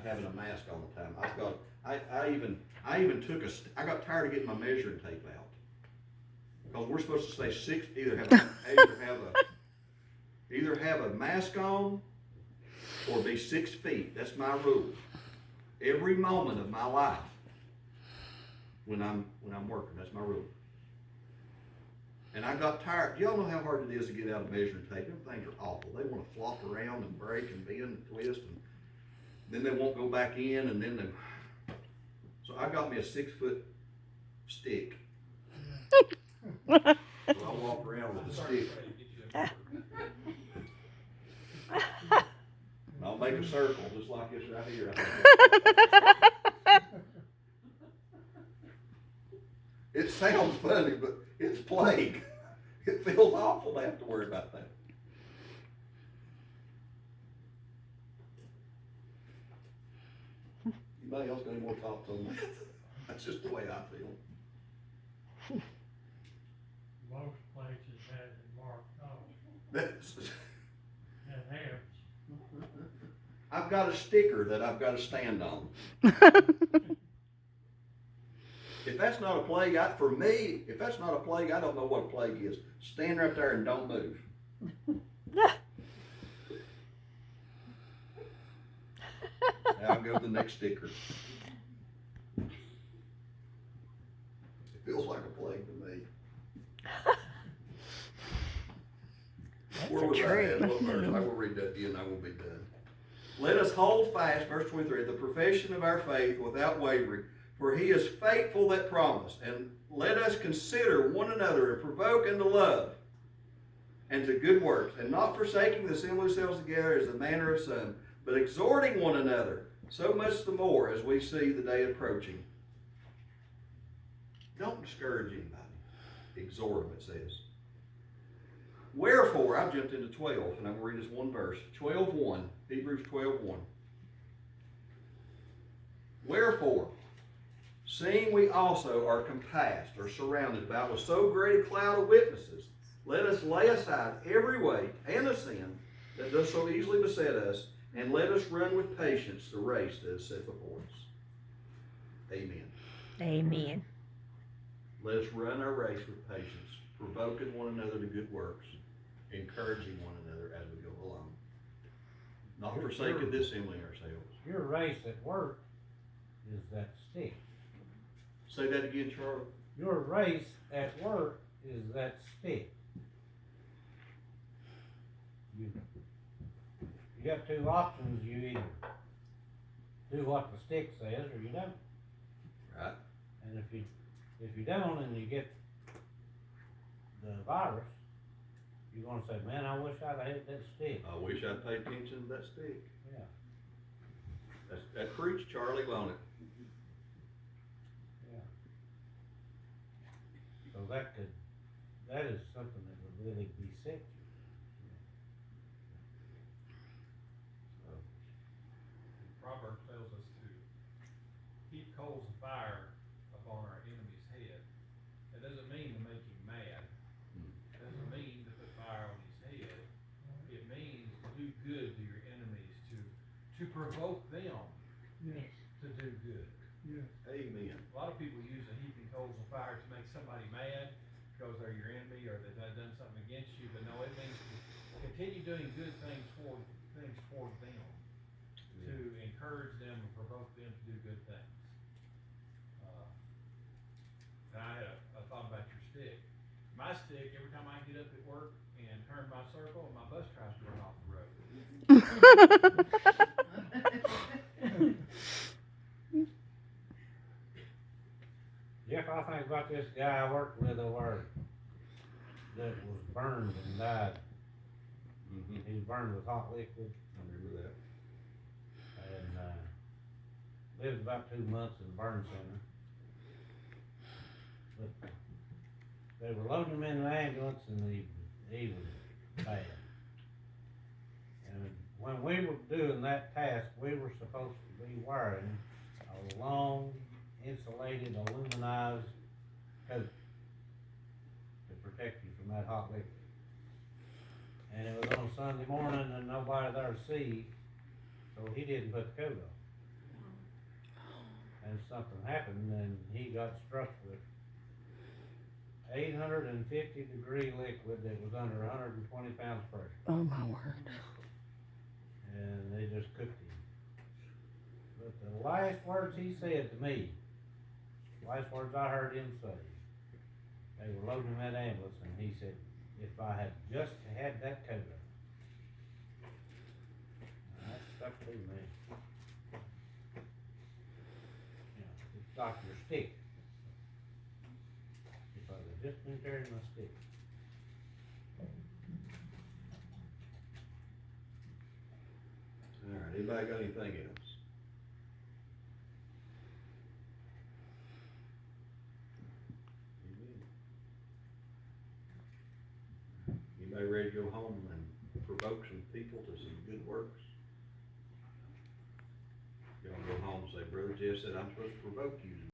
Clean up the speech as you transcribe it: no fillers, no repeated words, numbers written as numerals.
having a mask all the time. I even took I got tired of getting my measuring tape out. Because we're supposed to stay either have a mask on or be 6 feet. That's my rule. Every moment of my life when I'm working, that's my rule. And I got tired. Y'all know how hard it is to get out a measuring tape. Them things are awful. They want to flop around and break and bend and twist, and then they won't go back in, and then they. So I got me a 6-foot stick. So I walk around with a stick. And I'll make a circle just like this right here. It sounds funny, but it's plague. It feels awful to have to worry about that. Anybody else got any more thoughts on that? That's just the way I feel. Most places has it marked off. That's, That helps. I've got a sticker that I've got to stand on. If that's not a plague, for me, if that's not a plague, I don't know what a plague is. Stand right there and don't move. Now I'll go to the next sticker. It feels like a plague to me. Where was I at? What verse? I will read that again, I will be done. Let us hold fast, verse 23, the profession of our faith without wavering, for he is faithful that promised. And let us consider one another and provoke unto love and to good works, and not forsaking the assembly of ourselves together as the manner of some, but exhorting one another, so much the more as we see the day approaching. Don't discourage anybody. Exhort them, it says. Wherefore, I've jumped into 12, and I'm going to read this one verse. 12:1, Hebrews 12:1. Wherefore, seeing we also are compassed or surrounded about with so great a cloud of witnesses, let us lay aside every weight and the sin that does so easily beset us, and let us run with patience the race that is set before us. Amen. Amen. Let us run our race with patience, provoking one another to good works, encouraging one another as we go along. Not forsaking this assembling ourselves. Your race at work is that stick. Say that again, Charlie. Your race at work is that stick. You got two options. You either do what the stick says or you don't. Right. And if you don't and you get the virus, you're gonna say, man, I wish I'd have had that stick. I wish I'd paid attention to that stick. Yeah. That preached Charlie, won't it? Yeah. So that is something that would really beset you. Proverbs tells us to heap coals of fire upon our enemy's head. That doesn't mean to make him mad. It doesn't mean to put fire on his head. It means to do good to your enemies, to provoke them Yes, to do good. yes. Amen. A lot of people use the heaping coals of fire to make somebody mad because they're your enemy or they've done something against you, but no, it means to continue doing good things toward them, to encourage them and provoke them to do good things. And I had a thought about your stick. My stick, every time I get up at work and turn my circle, my bus tries to run off the road. Jeff, I think about this guy I worked with over that was burned and died. Mm-hmm. He was burned with hot liquid I remember that. and lived about 2 months in the burn center. But they were loading him in an ambulance and he was bad. And when we were doing that task, we were supposed to be wearing a long, insulated, aluminized coat to protect you from that hot liquid. And it was on Sunday morning and nobody there to see, so he didn't put the coat on. and something happened, and he got struck with 850-degree liquid that was under 120 pounds pressure, Oh my word. and they just cooked him. But the last words he said to me, last words I heard him say, they were loading him in that ambulance, and he said, if I had just had that coat on. That stuck with me. You know, it's like your stick. If I had just been carrying my stick. Alright, anybody got anything else? Anybody ready to go home and provoke some people to some good works? You wanna go home and say, Brother Jeff said I'm supposed to provoke you